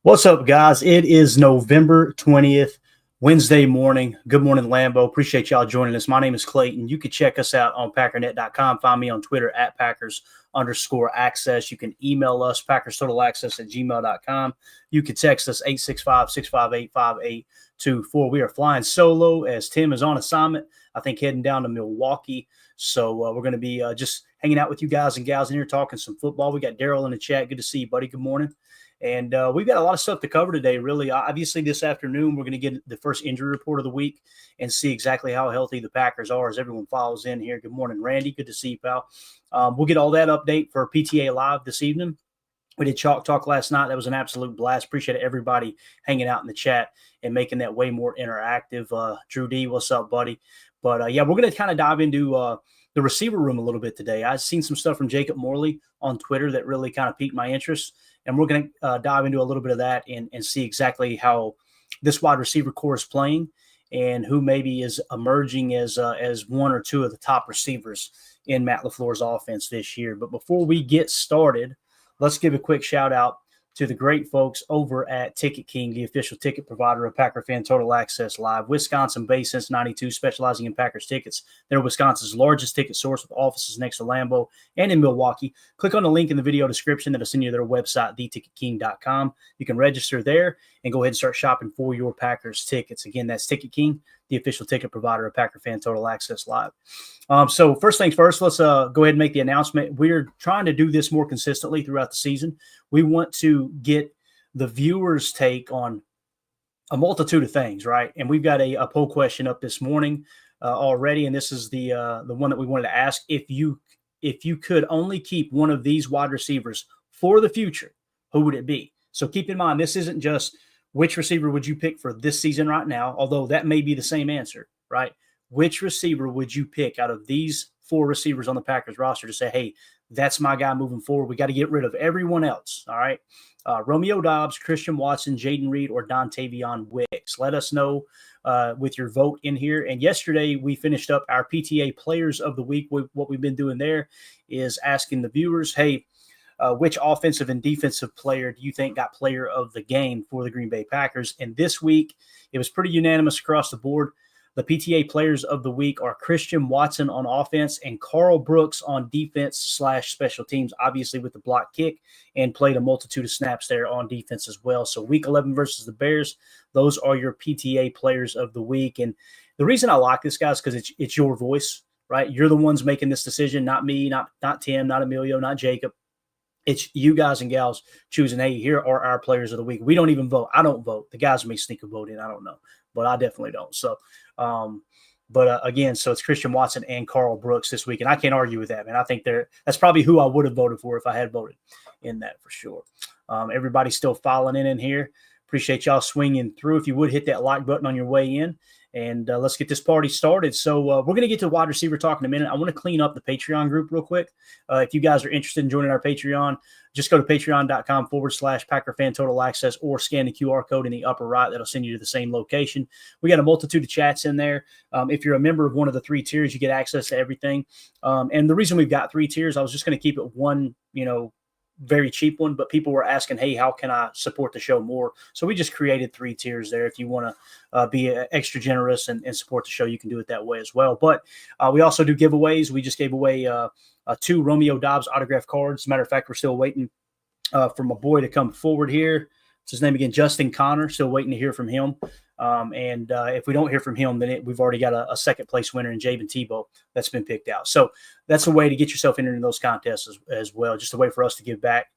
What's up, guys? It is November 20th, Wednesday morning. Good morning, Lambeau. Appreciate y'all joining us. My name is Clayton. You can check us out on Packernet.com. Find me on Twitter at Packers_access. You can email us, PackersTotalAccess@gmail.com. You can text us 865-658-5824. We are flying solo as Tim is on assignment, I think heading down to Milwaukee. So we're going to be just hanging out with you guys and gals in here talking some football. We got Daryl in the chat. Good to see you, buddy. Good morning. And we've got a lot of stuff to cover today, really. Obviously, this afternoon, we're going to get the first injury report of the week and see exactly how healthy the Packers are as everyone follows in here. Good morning, Randy. Good to see you, pal. We'll get all that update for PTA Live this evening. We did Chalk Talk last night. That was an absolute blast. Appreciate everybody hanging out in the chat and making that way more interactive. Drew D, what's up, buddy? But, yeah, we're going to kind of dive into the receiver room a little bit today. I've seen some stuff from Jacob Morley on Twitter that really kind of piqued my interest. And we're going to dive into a little bit of that and see exactly how this wide receiver core is playing and who maybe is emerging as one or two of the top receivers in Matt LaFleur's offense this year. But before we get started, let's give a quick shout out to the great folks over at Ticket King, the official ticket provider of Packer Fan Total Access Live. Wisconsin-based since '92, specializing in Packers tickets. They're Wisconsin's largest ticket source with offices next to Lambeau and in Milwaukee. Click on the link in the video description that'll send you to their website, theticketking.com. You can register there and go ahead and start shopping for your Packers tickets. Again, that's Ticket King, the official ticket provider of Packer Fan Total Access Live. So first things first, let's go ahead and make the announcement. We're trying to do this more consistently throughout the season. We want to get the viewers' take on a multitude of things, right? And we've got a poll question up this morning already, and this is the one that we wanted to ask. If you could only keep one of these wide receivers for the future, who would it be? So keep in mind, this isn't just which receiver would you pick for this season right now, although that may be the same answer, right? Which receiver would you pick out of these four receivers on the Packers roster to say, hey, that's my guy moving forward. We got to get rid of everyone else, all right? Romeo Doubs, Christian Watson, Jaden Reed, or Dontavion Wicks. Let us know with your vote in here. And yesterday we finished up our PTA Players of the Week. What we've been doing there is asking the viewers, hey, which offensive and defensive player do you think got player of the game for the Green Bay Packers? And this week, it was pretty unanimous across the board. The PTA Players of the Week are Christian Watson on offense and Carl Brooks on defense/special teams, obviously with the block kick, and played a multitude of snaps there on defense as well. So Week 11 versus the Bears, those are your PTA Players of the Week. And the reason I like this, guys, because it's your voice, right? You're the ones making this decision, not me, not Tim, not Emilio, not Jacob. It's you guys and gals choosing, hey, here are our players of the week. We don't even vote. I don't vote. The guys may sneak a vote in. I don't know. But I definitely don't. So, again, so it's Christian Watson and Carl Brooks this week. And I can't argue with that, man. I think that's probably who I would have voted for if I had voted in that for sure. Everybody's still filing in here. Appreciate y'all swinging through. If you would hit that like button on your way in. And let's get this party started. So we're going to get to wide receiver talk in a minute. I want to clean up the Patreon group real quick. If you guys are interested in joining our Patreon, just go to patreon.com/Packer Fan Total Access or scan the QR code in the upper right. That'll send you to the same location. We got a multitude of chats in there. If you're a member of one of the three tiers, you get access to everything. And the reason we've got three tiers, I was just going to keep it one, very cheap one, but people were asking, hey, how can I support the show more? So we just created three tiers there. If you want to be extra generous and support the show, you can do it that way as well. But we also do giveaways. We just gave away 2 Romeo Doubs autograph cards. As a matter of fact, we're still waiting for my boy to come forward here. What's his name again? Justin Connor. Still waiting to hear from him. And if we don't hear from him, then we've already got a second place winner in Jabin Tebow that's been picked out. So that's a way to get yourself entered in those contests as well. Just a way for us to give back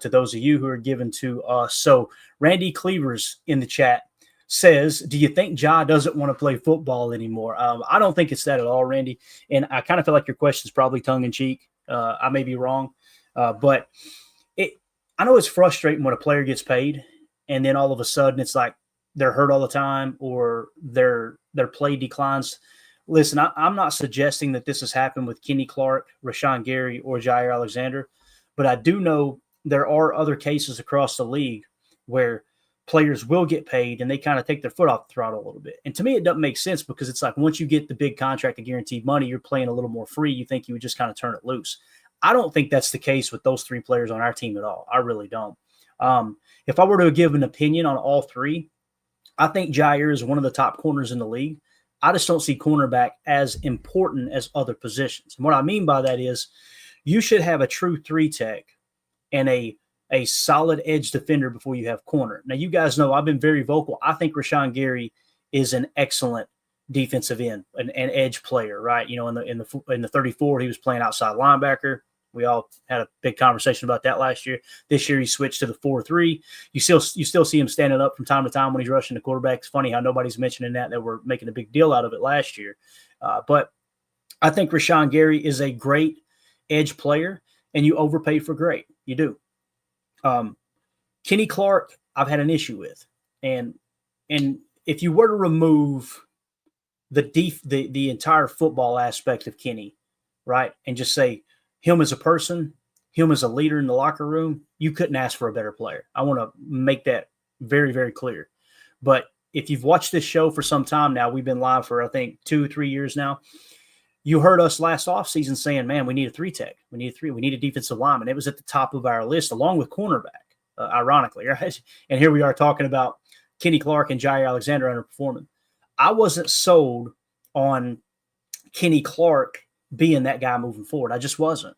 to those of you who are given to us. So Randy Cleavers in the chat says, do you think Ja doesn't want to play football anymore? I don't think it's that at all, Randy. And I kind of feel like your question is probably tongue in cheek. I may be wrong, but I know it's frustrating when a player gets paid and then all of a sudden it's like, they're hurt all the time or their play declines. Listen, I'm not suggesting that this has happened with Kenny Clark, Rashawn Gary, or Jair Alexander, but I do know there are other cases across the league where players will get paid and they kind of take their foot off the throttle a little bit. And to me, it doesn't make sense because it's like once you get the big contract, the guaranteed money, you're playing a little more free. You think you would just kind of turn it loose. I don't think that's the case with those three players on our team at all. I really don't. If I were to give an opinion on all three, I think Jair is one of the top corners in the league. I just don't see cornerback as important as other positions. And what I mean by that is you should have a true three tech and a solid edge defender before you have corner. Now, you guys know I've been very vocal. I think Rashawn Gary is an excellent defensive end, an edge player, right? You know, in the 34, he was playing outside linebacker. We all had a big conversation about that last year. This year, he switched to the 4-3. You still see him standing up from time to time when he's rushing the quarterback. It's funny how nobody's mentioning that we're making a big deal out of it last year. But I think Rashawn Gary is a great edge player, and you overpay for great. You do. Kenny Clark, I've had an issue with, and if you were to remove the entire football aspect of Kenny, right, and just say him as a person, him as a leader in the locker room, you couldn't ask for a better player. I want to make that very, very clear. But if you've watched this show for some time now, we've been live for, I think, 2-3 years now. You heard us last offseason saying, man, we need a three tech. We need a defensive lineman. It was at the top of our list along with cornerback, ironically, right? And here we are talking about Kenny Clark and Jair Alexander underperforming. I wasn't sold on Kenny Clark being that guy moving forward. I just wasn't.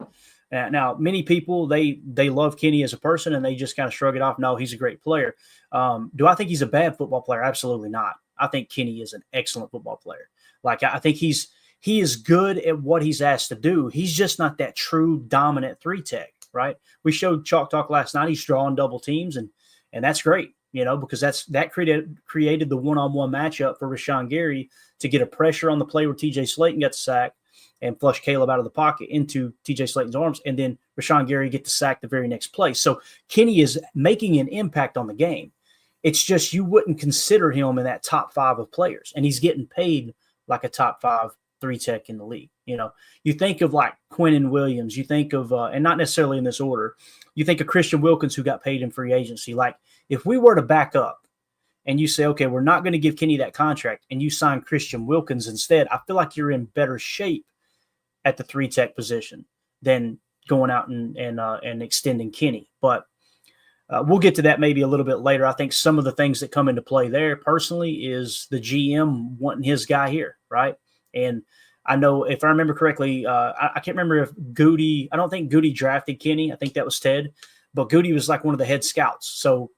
Now, many people, they love Kenny as a person and they just kind of shrug it off. No, he's a great player. Do I think he's a bad football player? Absolutely not. I think Kenny is an excellent football player. Like, I think he is good at what he's asked to do. He's just not that true dominant three tech, right? We showed Chalk Talk last night. He's drawing double teams, and that's great, you know, because that created the one-on-one matchup for Rashawn Gary to get a pressure on the play where TJ Slayton got the sack and flush Caleb out of the pocket into TJ Slayton's arms, and then Rashawn Gary get the sack the very next play. So Kenny is making an impact on the game. It's just you wouldn't consider him in that top 5 of players, and he's getting paid like a top 5 three tech in the league. You know, you think of like Quinnen Williams, you think of, and not necessarily in this order, you think of Christian Wilkins, who got paid in free agency. Like, if we were to back up and you say, okay, we're not going to give Kenny that contract, and you sign Christian Wilkins instead, I feel like you're in better shape at the three tech position than going out and extending Kenny. But we'll get to that maybe a little bit later. I think some of the things that come into play there personally is the GM wanting his guy here, right? And I know, if I remember correctly, I can't remember if Goody – I don't think Goody drafted Kenny. I think that was Ted. But Goody was like one of the head scouts. So,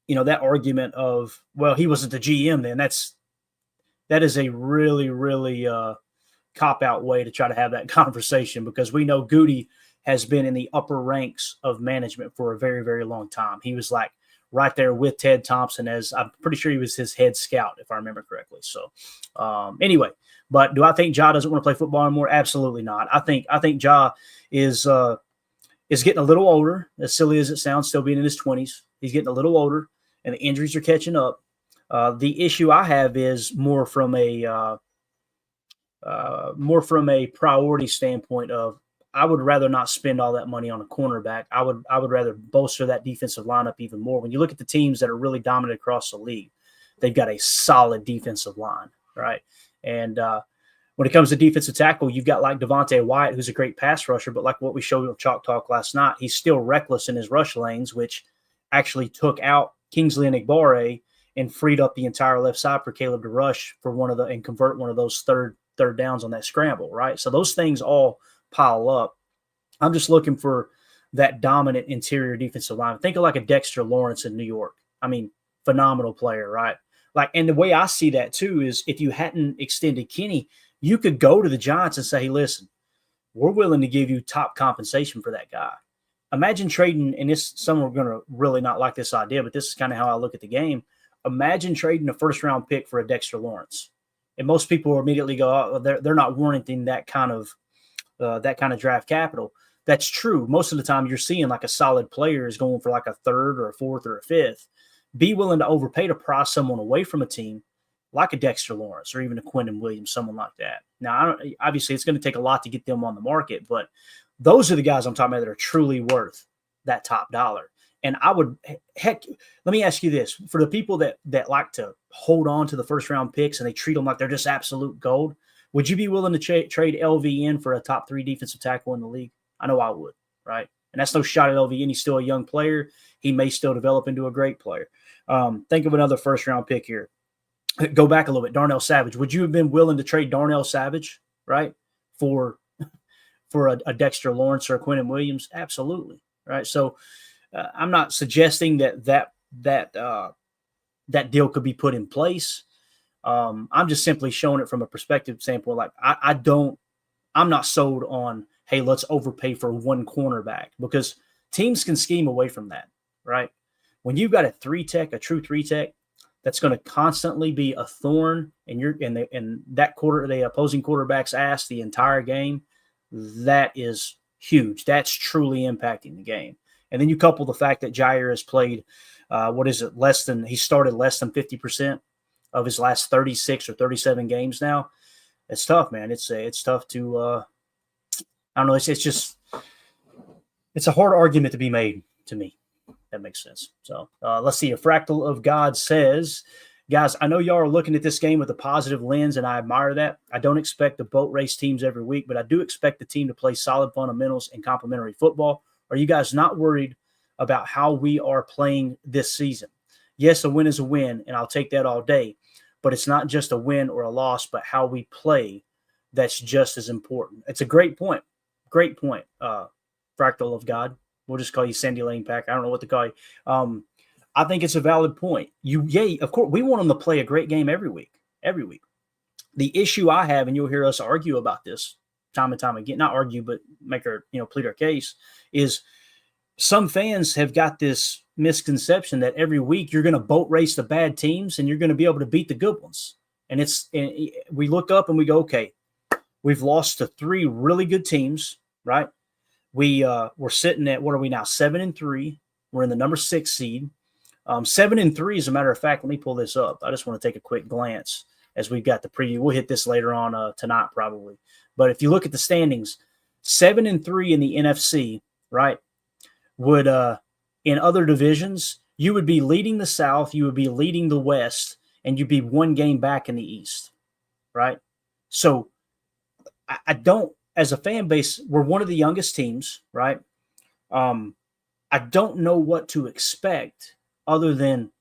you know, that argument of, well, he wasn't the GM then, that is a really, really cop-out way to try to have that conversation, because we know Goody has been in the upper ranks of management for a very, very long time. He was like right there with Ted Thompson, as I'm pretty sure he was his head scout, if I remember correctly. So anyway, but do I think Ja doesn't want to play football anymore? Absolutely not. I think Ja is getting a little older, as silly as it sounds, still being in his 20s. He's getting a little older, and the injuries are catching up. The issue I have is more from a priority standpoint of, I would rather not spend all that money on a cornerback. I would rather bolster that defensive lineup even more. When you look at the teams that are really dominant across the league, they've got a solid defensive line, right? And when it comes to defensive tackle, you've got like Devontae Wyatt, who's a great pass rusher, but like what we showed on Chalk Talk last night, he's still reckless in his rush lanes, which actually took out Kingsley Enagbare and freed up the entire left side for Caleb to rush for and convert one of those third downs on that scramble, right? So those things all pile up. I'm just looking for that dominant interior defensive line. Think of like a Dexter Lawrence in New York. I mean, phenomenal player, right? Like, and the way I see that too is, if you hadn't extended Kenny, you could go to the Giants and say, hey, listen, we're willing to give you top compensation for that guy. Imagine trading, and some are going to really not like this idea, but this is kind of how I look at the game. Imagine trading a first-round pick for a Dexter Lawrence. And most people immediately go, oh, they're not warranting that kind of draft capital. That's true. Most of the time you're seeing like a solid player is going for like a third or a fourth or a fifth. Be willing to overpay to pry someone away from a team like a Dexter Lawrence or even a Quinnen Williams, someone like that. Now, obviously it's going to take a lot to get them on the market, but those are the guys I'm talking about that are truly worth that top dollar. And let me ask you this. For the people that like to hold on to the first-round picks and they treat them like they're just absolute gold, would you be willing to trade LVN for a top 3 defensive tackle in the league? I know I would, right? And that's no shot at LVN. He's still a young player. He may still develop into a great player. Think of another first-round pick here. Go back a little bit. Darnell Savage. Would you have been willing to trade Darnell Savage, right, for a Dexter Lawrence or a Quentin Williams? Absolutely, right? So I'm not suggesting that deal could be put in place. I'm just simply showing it from a perspective standpoint. Like I'm not sold on, hey, let's overpay for one cornerback, because teams can scheme away from that, right? When you've got a true three tech, that's going to constantly be a thorn in the opposing quarterback's ass the entire game, that is huge. That's truly impacting the game. And then you couple the fact that Jair has played, he started less than 50% of his last 36 or 37 games now. It's tough, man. It's tough to, I don't know. It's a hard argument to be made to me. That makes sense. So let's see. A Fractal of God says, guys, I know y'all are looking at this game with a positive lens, and I admire that. I don't expect the boat race teams every week, but I do expect the team to play solid fundamentals and complementary football. Are you guys not worried about how we are playing this season? Yes, a win is a win, and I'll take that all day. But it's not just a win or a loss, but how we play that's just as important. It's a great point. Great point, Fractal of God. We'll just call you Sandy Lane Pack. I don't know what to call you. I think it's a valid point. Of course, we want them to play a great game every week. Every week. The issue I have, and you'll hear us argue about this time and time again, not argue, but plead our case, is some fans have got this misconception that every week you're going to boat race the bad teams and you're going to be able to beat the good ones. And we look up and we go, okay, we've lost to 3 really good teams, right? We're sitting at, what are we now? 7-3. We're in the number 6 seed. 7-3, as a matter of fact. Let me pull this up. I just want to take a quick glance as we've got the preview. We'll hit this later on tonight probably. But if you look at the standings, 7-3 in the NFC, right, would in other divisions, you would be leading the South, you would be leading the West, and you'd be 1 game back in the East, right? So I don't, as a fan base, we're one of the youngest teams, right? I don't know what to expect other than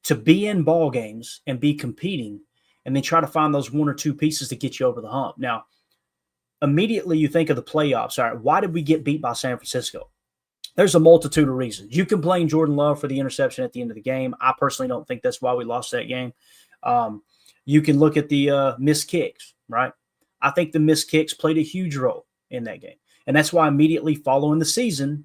to be in ball games and be competing and then try to find those 1 or 2 pieces to get you over the hump. Now, immediately you think of the playoffs. All right, why did we get beat by San Francisco? There's a multitude of reasons. You can blame Jordan Love for the interception at the end of the game. I personally don't think that's why we lost that game. You can look at the missed kicks, right? I think the missed kicks played a huge role in that game. And that's why immediately following the season,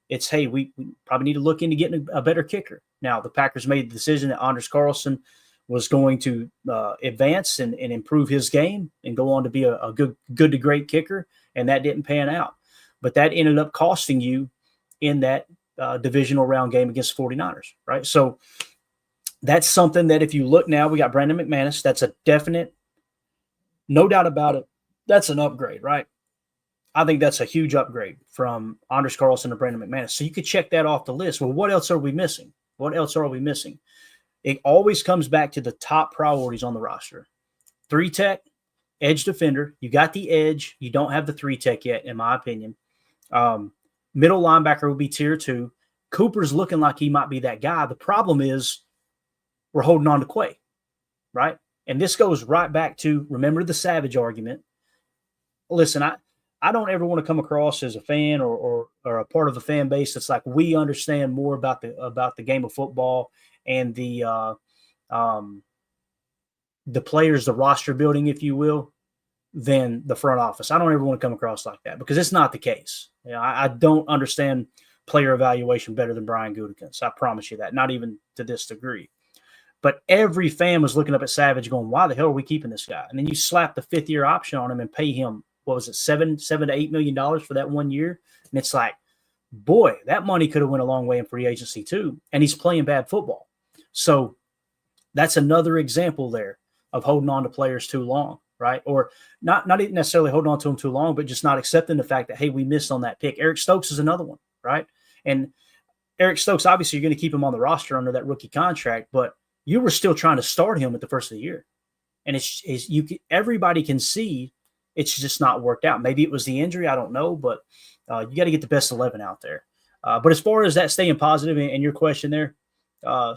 it's, hey, we probably need to look into getting a better kicker. Now, the Packers made the decision that Anders Carlson was going to advance and improve his game and go on to be a good to great kicker, and that didn't pan out. But that ended up costing you in that divisional round game against 49ers, right? So that's something that if you look now, we got Brandon McManus. That's a definite, no doubt about it, that's an upgrade, right? I think that's a huge upgrade from Anders Carlson to Brandon McManus. So you could check that off the list. Well, what else are we missing? What else are we missing? It always comes back to the top priorities on the roster. 3 tech, edge defender. You got the edge. You don't have the 3 tech yet, in my opinion. Middle linebacker will be tier 2. Cooper's looking like he might be that guy. The problem is we're holding on to Quay, right? And this goes right back to, remember the Savage argument. Listen, I don't ever want to come across as a fan or a part of a fan base that's like, we understand more about the game of football and the players, the roster building, if you will, than the front office. I don't ever want to come across like that, because it's not the case. You know, I don't understand player evaluation better than Brian Gutekunst. I promise you that, not even to this degree. But every fan was looking up at Savage going, why the hell are we keeping this guy? And then you slap the 5th-year option on him and pay him, what was it, $7 to $8 million for that 1 year? And it's like, boy, that money could have went a long way in free agency too. And he's playing bad football. So that's another example there of holding on to players too long, right? Or not necessarily holding on to them too long, but just not accepting the fact that, hey, we missed on that pick. Eric Stokes is another one, right? And Eric Stokes, obviously, you're going to keep him on the roster under that rookie contract, but you were still trying to start him at the first of the year. And everybody can see it's just not worked out. Maybe it was the injury, I don't know, but You got to get the best 11 out there. But as far as that staying positive and your question there,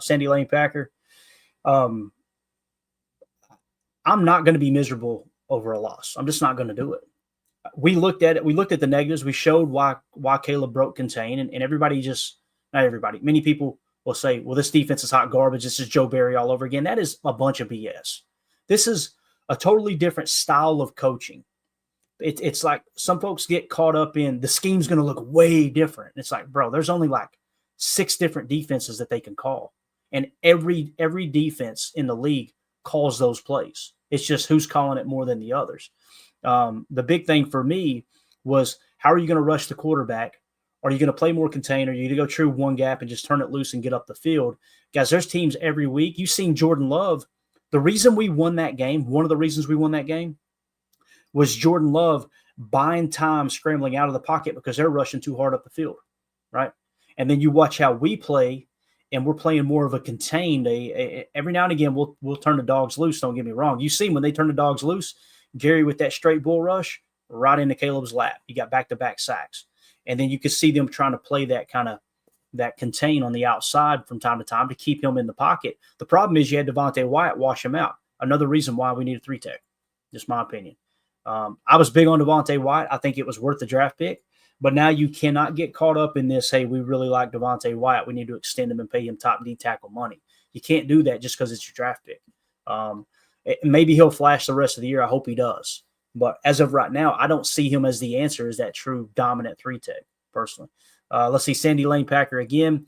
Sandy Lane Packer, um, I'm not going to be miserable over a loss. I'm just not going to do it. We looked at it. We looked at the negatives. We showed why Caleb broke contain, and everybody just not everybody. Many people will say, "Well, this defense is hot garbage. This is Joe Barry all over again." That is a bunch of BS. This is a totally different style of coaching. It's like some folks get caught up in the scheme's going to look way different. It's like, bro, there's only like 6 different defenses that they can call, and every defense in the league calls those plays. It's just who's calling it more than the others. The big thing for me was, how are you going to rush the quarterback? Are you going to play more container? Are you going to go true one gap and just turn it loose and get up the field? Guys, there's teams every week. You've seen Jordan Love. The reason we won that game, one of the reasons we won that game, was Jordan Love buying time scrambling out of the pocket because they're rushing too hard up the field, right? And then you watch how we play, and we're playing more of a contained. Every now and again, we'll turn the dogs loose. Don't get me wrong. You see when they turn the dogs loose, Gary with that straight bull rush right into Caleb's lap. You got back-to-back sacks. And then you could see them trying to play that kind of that contain on the outside from time to time to keep him in the pocket. The problem is you had Devontae Wyatt wash him out. Another reason why we need a 3-tech, just my opinion. I was big on Devontae Wyatt. I think it was worth the draft pick. But now you cannot get caught up in this, hey, we really like Devontae Wyatt. We need to extend him and pay him top D tackle money. You can't do that just because it's your draft pick. Maybe he'll flash the rest of the year. I hope he does. But as of right now, I don't see him as the answer, as that true dominant 3-tech, personally. Let's see, Sandy Lane Packer again.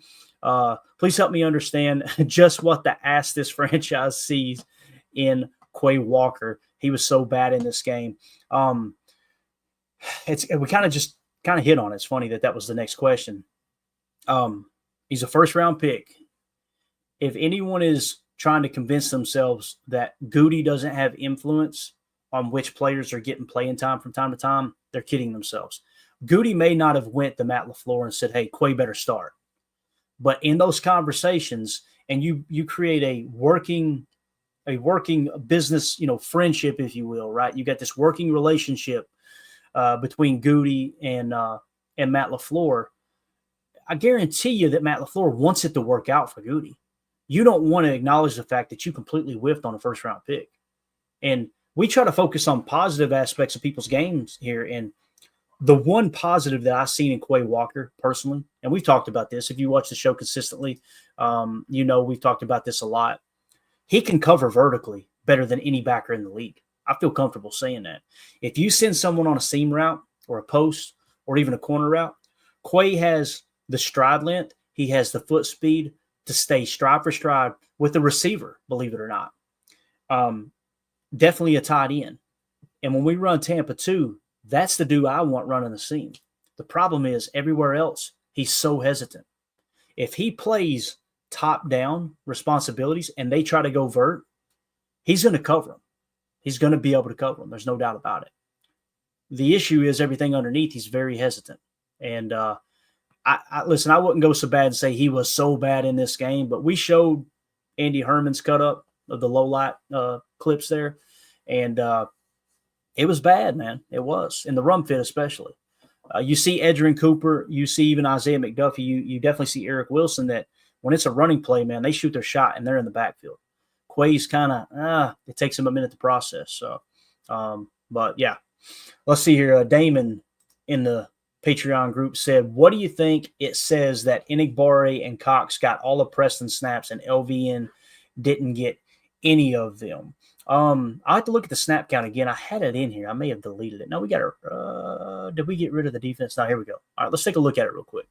Please help me understand just what the ass this franchise sees in Quay Walker. He was so bad in this game. We kind of hit on it. It's funny that was the next question. He's a first-round pick. If anyone is trying to convince themselves that Goody doesn't have influence on which players are getting playing time from time to time, they're kidding themselves. Goody may not have went to Matt LaFleur and said, hey, Quay better start. But in those conversations, and you create a working business, friendship, if you will, right? You got this working relationship between Goody and Matt LaFleur. I guarantee you that Matt LaFleur wants it to work out for Goody. You don't want to acknowledge the fact that you completely whiffed on a first-round pick. And we try to focus on positive aspects of people's games here. And the one positive that I've seen in Quay Walker personally, and we've talked about this, if you watch the show consistently, we've talked about this a lot. He can cover vertically better than any backer in the league. I feel comfortable saying that. If you send someone on a seam route or a post or even a corner route, Quay has the stride length. He has the foot speed to stay stride for stride with the receiver, believe it or not. Definitely a tight end. And when we run Tampa 2, that's the dude I want running the seam. The problem is everywhere else, he's so hesitant. If he plays top-down responsibilities and they try to go vert, he's going to cover them. He's going to be able to cover them. There's no doubt about it. The issue is everything underneath, he's very hesitant. And listen, I wouldn't go so bad and say he was so bad in this game, but we showed Andy Herman's cut up of the low light clips there. And it was bad, man. It was. In the run fit especially. You see Edgerrin Cooper. You see even Isaiah McDuffie. You definitely see Eric Wilson that when it's a running play, man, they shoot their shot and they're in the backfield. Quay's kind of, it takes him a minute to process. So, but yeah. Let's see here. Damon in the Patreon group said, what do you think it says that Enigbare and Cox got all of Preston snaps and LVN didn't get any of them? I have to look at the snap count again. I had it in here. I may have deleted it. No, we got it. Did we get rid of the defense? No, here we go. All right, let's take a look at it real quick.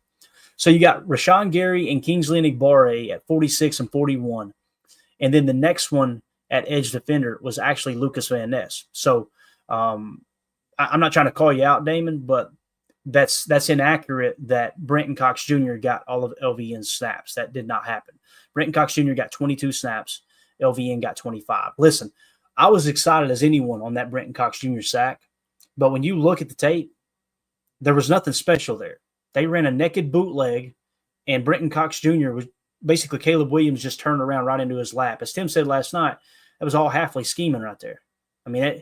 So you got Rashawn Gary and Kingsley Enigbare at 46 and 41. And then the next one at edge defender was actually Lucas Van Ness. So I'm not trying to call you out, Damon, but that's inaccurate that Brenton Cox Jr. got all of LVN's snaps. That did not happen. Brenton Cox Jr. got 22 snaps. LVN got 25. Listen, I was excited as anyone on that Brenton Cox Jr. sack, but when you look at the tape, there was nothing special there. They ran a naked bootleg, and Brenton Cox Jr. was basically Caleb Williams just turned around right into his lap. As Tim said last night, that was all halfway scheming right there. I mean,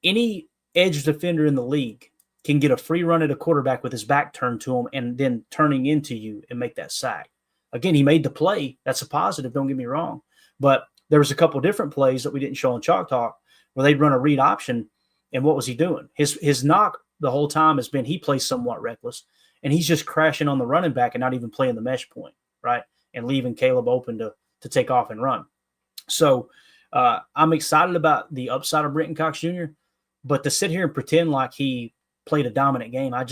any edge defender in the league can get a free run at a quarterback with his back turned to him and then turning into you and make that sack. Again, he made the play. That's a positive, don't get me wrong. But there was a couple different plays that we didn't show on Chalk Talk where they'd run a read option, and what was he doing? His knock the whole time has been he plays somewhat reckless, and he's just crashing on the running back and not even playing the mesh point, right? And leaving Caleb open to take off and run. So I'm excited about the upside of Brenton Cox Jr., but to sit here and pretend like he played a dominant game, I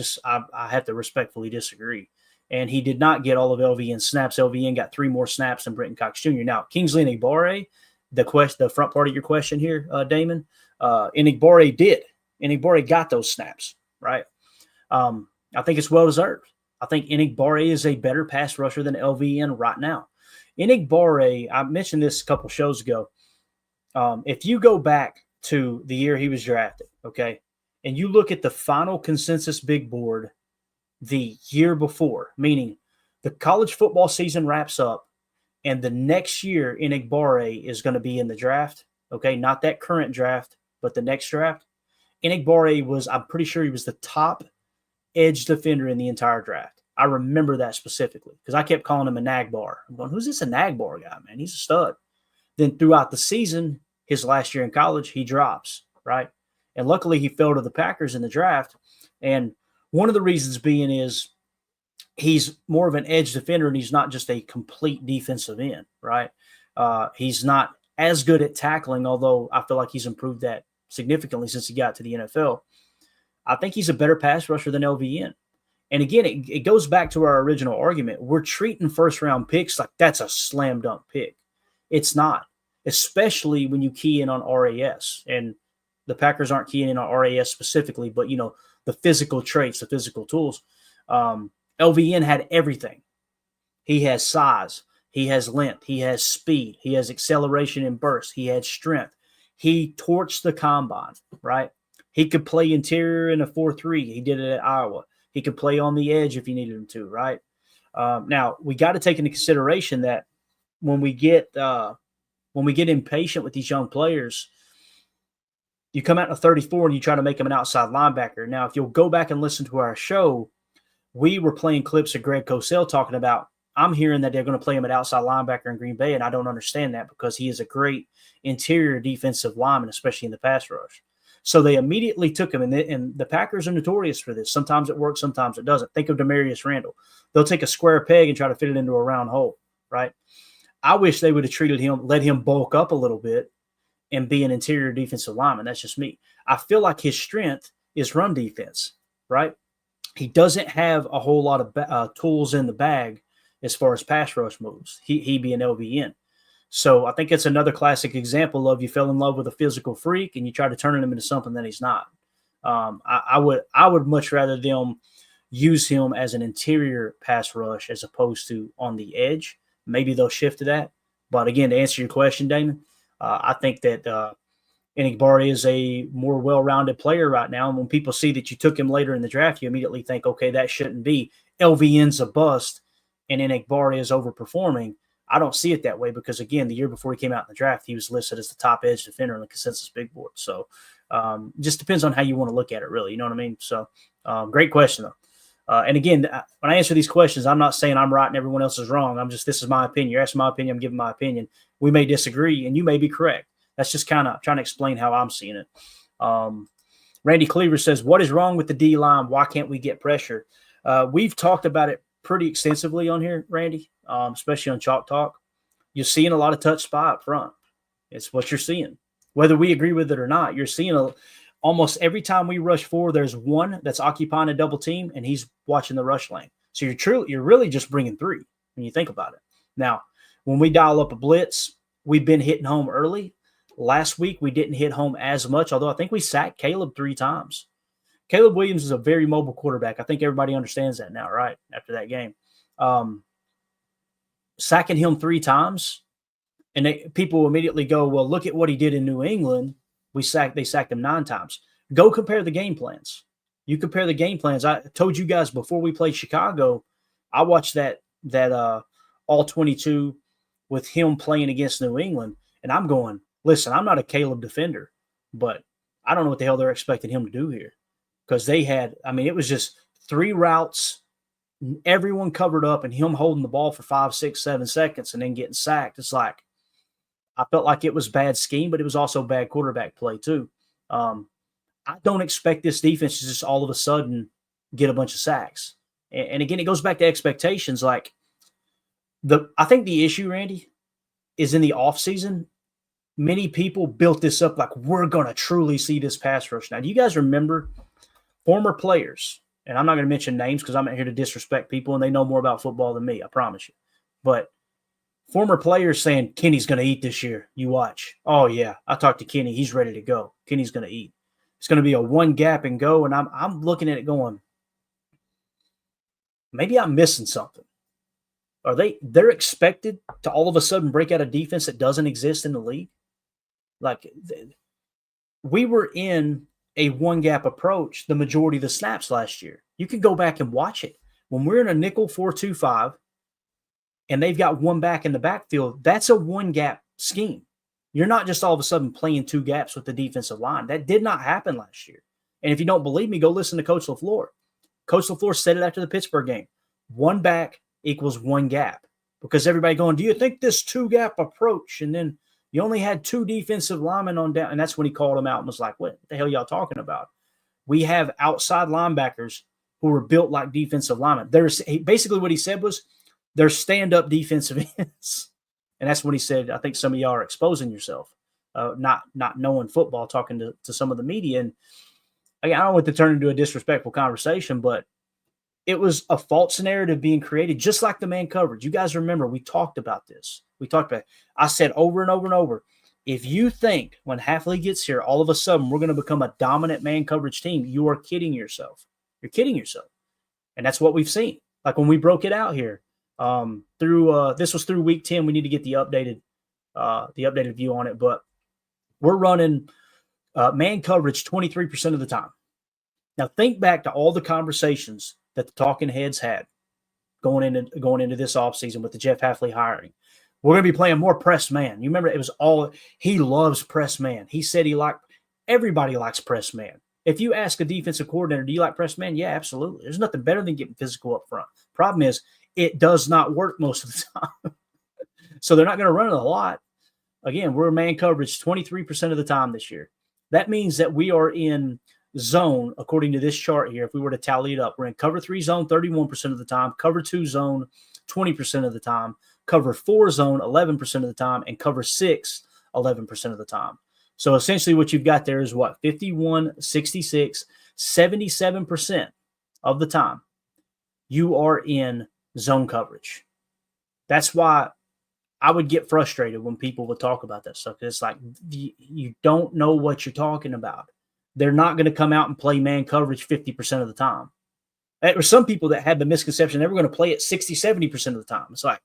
have to respectfully disagree. And he did not get all of LVN's snaps. LVN got 3 more snaps than Brenton Cox Jr. Now, Kingsley Enagbare, the front part of your question here, Damon, Enagbare did. Enagbare got those snaps, right? I think it's well-deserved. I think Enagbare is a better pass rusher than LVN right now. Enagbare, I mentioned this a couple shows ago. If you go back to the year he was drafted, okay, and you look at the final consensus big board the year before, meaning the college football season wraps up and the next year Enagbare is going to be in the draft, okay, not that current draft, but the next draft. Enagbare was, I'm pretty sure he was the top edge defender in the entire draft. I remember that specifically because I kept calling him a Nagbar. I'm going, who's this a Nagbar guy, man? He's a stud. Then throughout the season, his last year in college, he drops, right? And luckily he fell to the Packers in the draft. And one of the reasons being is he's more of an edge defender and he's not just a complete defensive end, right? He's not as good at tackling, although I feel like he's improved that significantly since he got to the NFL. I think he's a better pass rusher than LVN. And again, it goes back to our original argument. We're treating first-round picks like that's a slam dunk pick. It's not, especially when you key in on RAS. And the Packers aren't keying in on RAS specifically, but, you know, the physical traits, the physical tools. LVN had everything. He has size. He has length. He has speed. He has acceleration and burst. He had strength. He torched the combine, right? He could play interior in a 4-3. He did it at Iowa. He could play on the edge if you needed him to, right? Now, we got to take into consideration that when we get impatient with these young players, you come out to 34 and you try to make him an outside linebacker. Now, if you'll go back and listen to our show, we were playing clips of Greg Cosell talking about, I'm hearing that they're going to play him at outside linebacker in Green Bay, and I don't understand that because he is a great interior defensive lineman, especially in the pass rush. So they immediately took him, and the Packers are notorious for this. Sometimes it works, sometimes it doesn't. Think of Demarius Randall. They'll take a square peg and try to fit it into a round hole, right? I wish they would have treated him, let him bulk up a little bit and be an interior defensive lineman. That's just me. I feel like his strength is run defense, right? He doesn't have a whole lot of tools in the bag as far as pass rush moves. He be an LVN. So I think it's another classic example of you fell in love with a physical freak and you try to turn him into something that he's not. I would much rather them use him as an interior pass rush as opposed to on the edge. Maybe they'll shift to that. But again, to answer your question, Damon, I think that Enagbare is a more well-rounded player right now. And when people see that you took him later in the draft, you immediately think, okay, that shouldn't be. LVN's a bust and Enagbare is overperforming. I don't see it that way because, again, the year before he came out in the draft, he was listed as the top edge defender on the consensus big board. So just depends on how you want to look at it, really. You know what I mean? So great question, though. And again, when I answer these questions, I'm not saying I'm right and everyone else is wrong. This is my opinion. You're asking my opinion. I'm giving my opinion. We may disagree and you may be correct. That's just kind of trying to explain how I'm seeing it. Randy Cleaver says, what is wrong with the D-line? Why can't we get pressure? We've talked about it pretty extensively on here, Randy, especially on Chalk Talk. You're seeing a lot of touch spy up front. It's what you're seeing. Whether we agree with it or not, you're seeing almost every time we rush forward, there's one that's occupying a double team, and he's watching the rush lane. So you're really just bringing 3 when you think about it. Now, when we dial up a blitz, we've been hitting home early. Last week, we didn't hit home as much, although I think we sacked Caleb 3 times. Caleb Williams is a very mobile quarterback. I think everybody understands that now, right, after that game. Sacking him 3 times, and people immediately go, well, look at what he did in New England. They sacked him 9 times. Go compare the game plans. You compare the game plans. I told you guys before we played Chicago, I watched that all 22 with him playing against New England, and I'm going, listen, I'm not a Caleb defender, but I don't know what the hell they're expecting him to do here. because they had, I mean, it was just 3 routes, everyone covered up, and him holding the ball for 5, 6, 7 seconds and then getting sacked. It's like, I felt like it was bad scheme, but it was also bad quarterback play too. I don't expect this defense to just all of a sudden get a bunch of sacks. And again, it goes back to expectations. Like I think the issue, Randy, is in the offseason. Many people built this up like we're going to truly see this pass rush. Now, do you guys remember former players? And I'm not going to mention names because I'm not here to disrespect people, and they know more about football than me, I promise you. But former players saying, Kenny's going to eat this year. You watch. Oh, yeah. I talked to Kenny. He's ready to go. Kenny's going to eat. It's going to be a one gap and go. And I'm looking at it going, maybe I'm missing something. They're expected to all of a sudden break out a defense that doesn't exist in the league? Like, we were in a one gap approach the majority of the snaps last year. You can go back and watch it. When we're in a nickel 4-2-5 and they've got one back in the backfield, that's a one gap scheme. You're not just all of a sudden playing 2 gaps with the defensive line. That did not happen last year. And if you don't believe me, go listen to Coach LaFleur. Coach LaFleur said it after the Pittsburgh game. One back equals one gap, because everybody going, do you think this 2 gap approach? And then you only had 2 defensive linemen on down. And that's when he called them out and was like, what the hell y'all talking about? We have outside linebackers who are built like defensive linemen. Basically what he said was they're stand-up defensive ends. And that's when he said, I think some of y'all are exposing yourself, not knowing football, talking to some of the media. And again, I don't want to turn into a disrespectful conversation, but it was a false narrative being created, just like the man coverage. You guys remember, we talked about this. I said over and over and over, if you think when Hafley gets here, all of a sudden we're going to become a dominant man coverage team, you are kidding yourself. You're kidding yourself. And that's what we've seen. Like when we broke it out here, this was through week 10. We need to get the updated view on it, but we're running man coverage 23% of the time. Now think back to all the conversations that the talking heads had going into this offseason with the Jeff Hafley hiring. We're going to be playing more press man. You remember, it was all, he loves press man. He said everybody likes press man. If you ask a defensive coordinator, do you like press man? Yeah, absolutely. There's nothing better than getting physical up front. Problem is, it does not work most of the time. So they're not going to run it a lot. Again, we're man coverage 23% of the time this year. That means that we are in zone, according to this chart here. If we were to tally it up, we're in cover 3 zone 31% of the time, cover 2 zone 20% of the time, cover 4 zone 11% of the time, and cover 6 11% of the time. So essentially what you've got there is what? 51, 66, 77% of the time you are in zone coverage. That's why I would get frustrated when people would talk about that stuff. It's like, you don't know what you're talking about. They're not going to come out and play man coverage 50% of the time. There were some people that had the misconception they were going to play it 60, 70% of the time. It's like,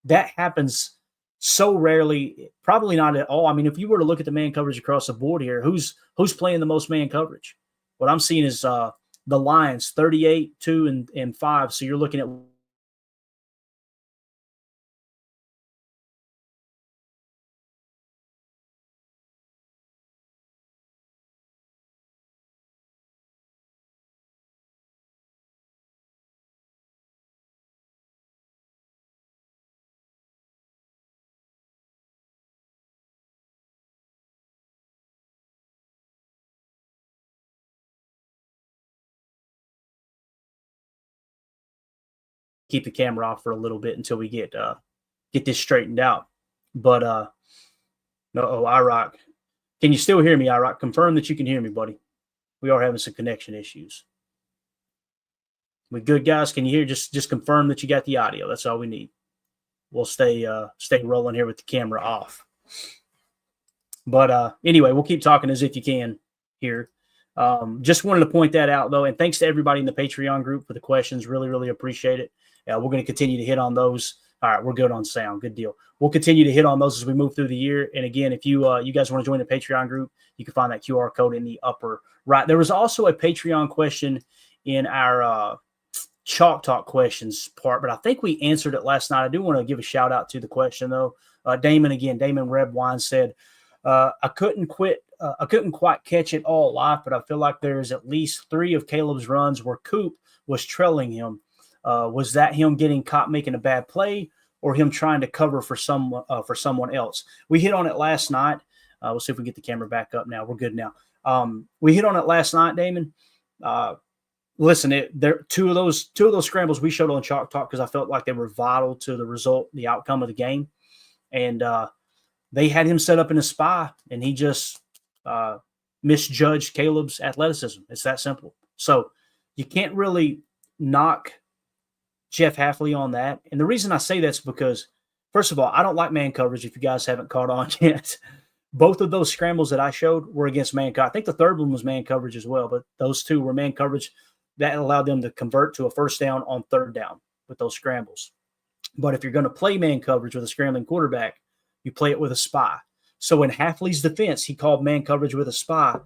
that happens so rarely, probably not at all. I mean, if you were to look at the man coverage across the board here, who's playing the most man coverage? What I'm seeing is the Lions, 38, 2, and 5. So you're looking at keep the camera off for a little bit until we get this straightened out. But IROC. Can you still hear me, IROC? Confirm that you can hear me, buddy. We are having some connection issues. We good, guys? Can you hear? Just confirm that you got the audio. That's all we need. We'll stay rolling here with the camera off. But anyway, we'll keep talking as if you can here. Just wanted to point that out, though, and thanks to everybody in the Patreon group for the questions. Really, really appreciate it. We're going to continue to hit on those. All right, we're good on sound. Good deal. We'll continue to hit on those as we move through the year. And again, if you guys want to join the Patreon group, you can find that QR code in the upper right. There was also a Patreon question in our Chalk Talk questions part, but I think we answered it last night. I do want to give a shout out to the question, though. Damon Reb Wine said, I couldn't quit I couldn't quite catch it all live, but I feel like there's at least 3 of Caleb's runs where Coop was trailing him. Was that him getting caught making a bad play, or him trying to cover for someone else? We hit on it last night. We'll see if we get the camera back up now. We're good now. We hit on it last night, Damon. Listen, two of those scrambles we showed on Chalk Talk because I felt like they were vital to the result, the outcome of the game, and they had him set up in a spy, and he just misjudged Caleb's athleticism. It's that simple. So you can't really knock Jeff Hafley on that. And the reason I say that's because, first of all, I don't like man coverage, if you guys haven't caught on yet. Both of those scrambles that I showed were against man coverage. I think the third one was man coverage as well, but those 2 were man coverage. That allowed them to convert to a first down on third down with those scrambles. But if you're going to play man coverage with a scrambling quarterback, you play it with a spy. So in Hafley's defense, he called man coverage with a spy.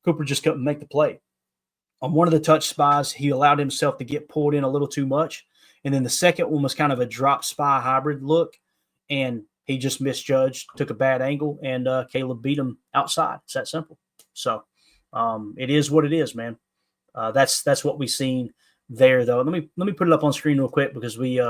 Cooper just couldn't make the play. On one of the touch spies, he allowed himself to get pulled in a little too much. And then the second one was kind of a drop spy hybrid look, and he just misjudged, took a bad angle, and Caleb beat him outside. It's that simple. So it is what it is, man. That's what we've seen there, though. Let me put it up on screen real quick because we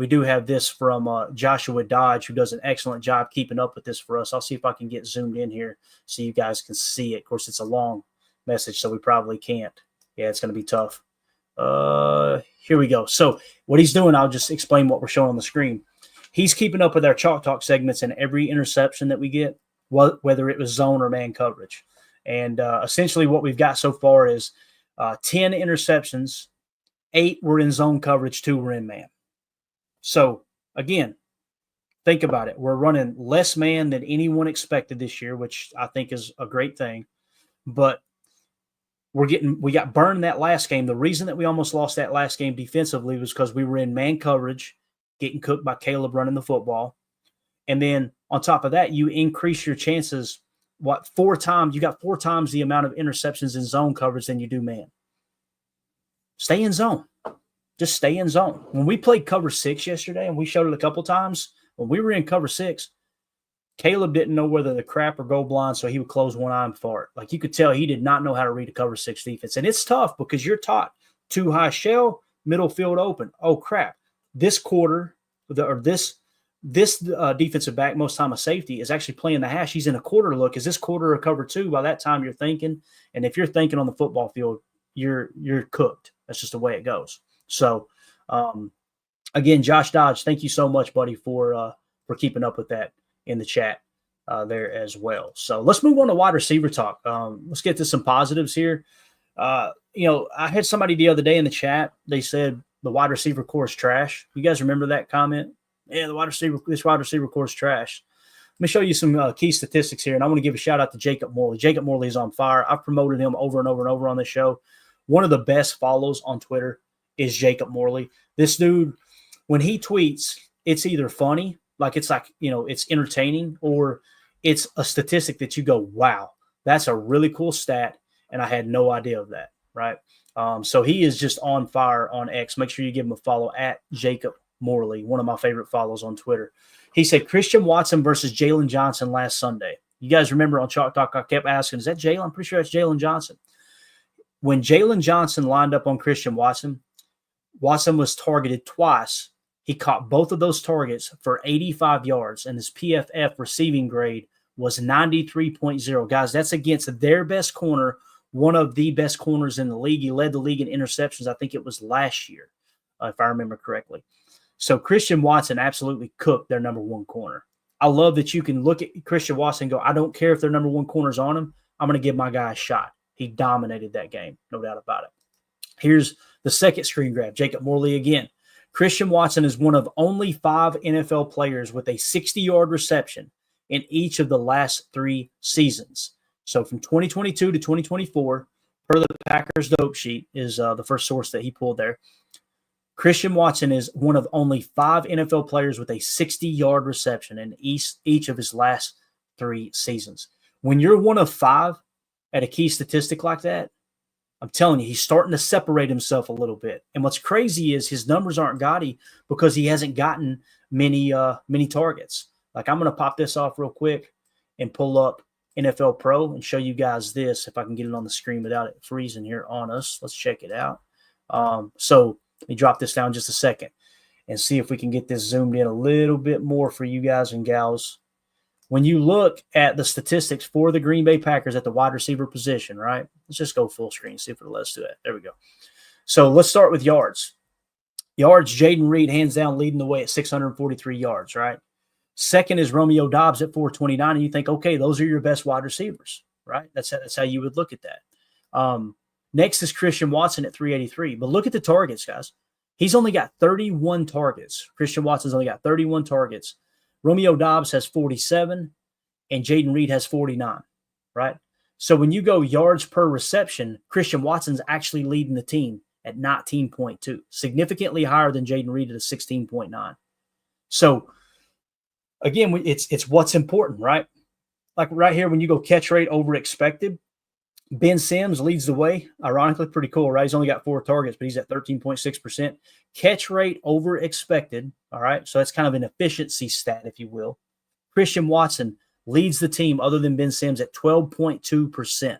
do have this from Joshua Dodge, who does an excellent job keeping up with this for us. I'll see if I can get zoomed in here so you guys can see it. Of course, it's a long message, so we probably can't. Yeah, it's going to be tough. Here we go. So what he's doing, I'll just explain what we're showing on the screen. He's keeping up with our Chalk Talk segments and every interception that we get, whether it was zone or man coverage. And essentially what we've got so far is 10 interceptions, 8 were in zone coverage, 2 were in man. So, again, think about it. We're running less man than anyone expected this year, which I think is a great thing. But we got burned that last game. The reason that we almost lost that last game defensively was because we were in man coverage, getting cooked by Caleb running the football. And then on top of that, you increase your chances, 4 times? You got 4 times the amount of interceptions in zone coverage than you do man. Stay in zone. Just stay in zone. When we played cover 6 yesterday, and we showed it a couple times, when we were in cover 6, Caleb didn't know whether to crap or go blind, so he would close one eye and fart. Like, you could tell he did not know how to read a cover 6 defense. And it's tough because you're taught too high shell, middle field open. Oh, crap. This quarter, this defensive back, most time a safety, is actually playing the hash. He's in a quarter look. Is this quarter or cover 2? By that time, you're thinking. And if you're thinking on the football field, you're cooked. That's just the way it goes. So, again, Josh Dodge, thank you so much, buddy, for keeping up with that in the chat there as well. So let's move on to wide receiver talk. Let's get to some positives here. I had somebody the other day in the chat. They said the wide receiver core is trash. You guys remember that comment? Yeah, this wide receiver core is trash. Let me show you some key statistics here, and I want to give a shout out to Jacob Morley. Jacob Morley is on fire. I've promoted him over and over and over on this show. One of the best follows on Twitter is Jacob Morley. This dude, when he tweets, it's either funny, it's entertaining, or it's a statistic that you go, wow, that's a really cool stat, and I had no idea of that, right? So he is just on fire on X. Make sure you give him a follow at Jacob Morley, one of my favorite follows on Twitter. He said Christian Watson versus Jalen Johnson last Sunday. You guys remember on Chalk Talk, I kept asking, is that Jalen? I'm pretty sure that's Jalen Johnson. When Jalen Johnson lined up on Christian Watson, Watson was targeted twice. He caught both of those targets for 85 yards, and his PFF receiving grade was 93.0. Guys, that's against their best corner, one of the best corners in the league. He led the league in interceptions. I think it was last year, if I remember correctly. So Christian Watson absolutely cooked their number one corner. I love that you can look at Christian Watson and go, I don't care if their number one corner's on him. I'm going to give my guy a shot. He dominated that game, no doubt about it. Here's the second screen grab. Jacob Morley again. Christian Watson is one of only 5 NFL players with a 60-yard reception in each of the last 3 seasons. So from 2022 to 2024, per the Packers dope sheet is the first source that he pulled there. Christian Watson is one of only 5 NFL players with a 60-yard reception in each of his last 3 seasons. When you're one of 5 at a key statistic like that, I'm telling you, he's starting to separate himself a little bit. And what's crazy is his numbers aren't gaudy because he hasn't gotten many targets. Like, I'm going to pop this off real quick and pull up NFL Pro and show you guys this, if I can get it on the screen without it freezing here on us. Let's check it out. So let me drop this down just a second and see if we can get this zoomed in a little bit more for you guys and gals. When you look at the statistics for the Green Bay Packers at the wide receiver position, right? Let's just go full screen, see if it'll let us do that. There we go. So let's start with yards. Yards, Jaden Reed, hands down, leading the way at 643 yards, right? Second is Romeo Doubs at 429, and you think, okay, those are your best wide receivers, right? That's how you would look at that. Next is Christian Watson at 383. But look at the targets, guys. He's only got 31 targets. Christian Watson's only got 31 targets. Romeo Doubs has 47, and Jaden Reed has 49, right? So when you go yards per reception, Christian Watson's actually leading the team at 19.2, significantly higher than Jaden Reed at a 16.9. So, again, it's what's important, right? Like right here, when you go catch rate over expected, Ben Sims leads the way. Ironically, pretty cool, right? He's only got 4 targets, but he's at 13.6%. Catch rate over expected, all right? So that's kind of an efficiency stat, if you will. Christian Watson leads the team other than Ben Sims at 12.2%.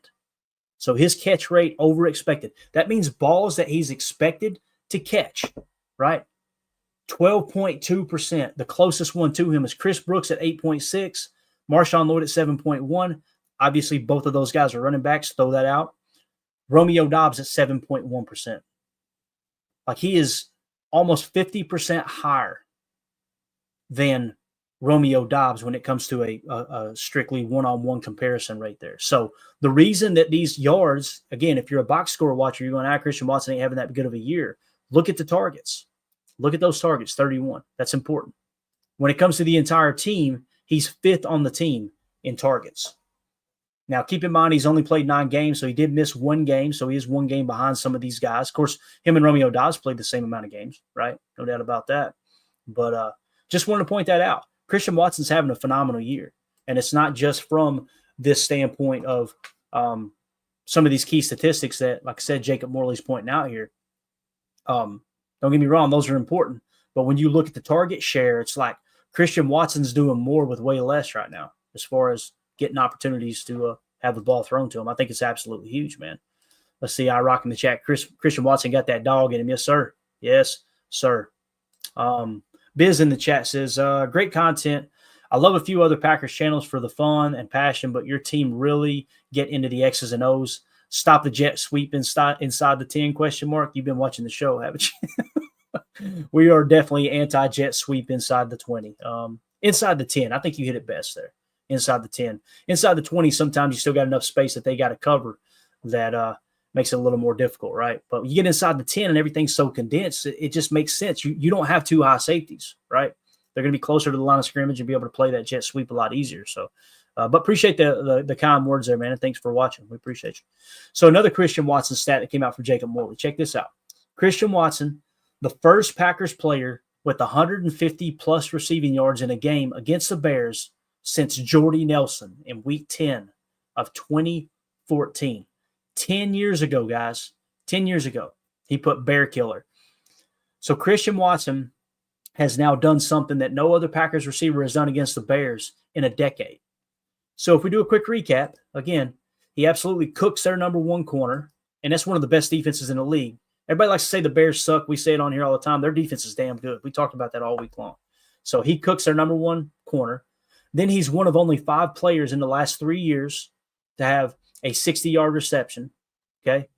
So his catch rate over expected. That means balls that he's expected to catch, right? 12.2%. The closest one to him is Chris Brooks at 8.6, Marshawn Lloyd at 7.1. Obviously, both of those guys are running backs. Throw that out. Romeo Doubs at 7.1%. Like, he is almost 50% higher than Romeo Doubs when it comes to a strictly one-on-one comparison right there. So the reason that these yards, again, if you're a box score watcher, you're going, Christian Watson ain't having that good of a year. Look at the targets. Look at those targets, 31. That's important. When it comes to the entire team, he's 5th on the team in targets. Now, keep in mind, he's only played 9 games, so he did miss 1 game, so he is 1 game behind some of these guys. Of course, him and Romeo Doubs played the same amount of games, right? No doubt about that. But just wanted to point that out. Christian Watson's having a phenomenal year, and it's not just from this standpoint of some of these key statistics that, like I said, Jacob Morley's pointing out here. Don't get me wrong, those are important. But when you look at the target share, it's like Christian Watson's doing more with way less right now as far as getting opportunities to have the ball thrown to him. I think it's absolutely huge, man. Let's see. I rock in the chat. Christian Watson got that dog in him. Yes, sir. Yes, sir. Biz in the chat says, great content. I love a few other Packers channels for the fun and passion, but your team really get into the X's and O's. Stop the jet sweep inside the 10 ? You've been watching the show, haven't you? We are definitely anti-jet sweep inside the 20. Inside the 10, I think you hit it best there. Inside the 10. Inside the 20, sometimes you still got enough space that they got to cover that makes it a little more difficult, right? But you get inside the 10 and everything's so condensed, it just makes sense. You don't have 2 high safeties, right? They're going to be closer to the line of scrimmage and be able to play that jet sweep a lot easier. So, but appreciate the kind words there, man, and thanks for watching. We appreciate you. So another Christian Watson stat that came out from Jacob Morley. Check this out. Christian Watson, the first Packers player with 150-plus receiving yards in a game against the Bears since Jordy Nelson in Week 10 of 2014. 10 years ago, guys. 10 years ago, he put Bear Killer. So Christian Watson has now done something that no other Packers receiver has done against the Bears in a decade. So if we do a quick recap, again, he absolutely cooks their number 1 corner, and that's one of the best defenses in the league. Everybody likes to say the Bears suck. We say it on here all the time. Their defense is damn good. We talked about that all week long. So he cooks their number 1 corner. Then he's one of only 5 players in the last 3 years to have a 60-yard reception, okay?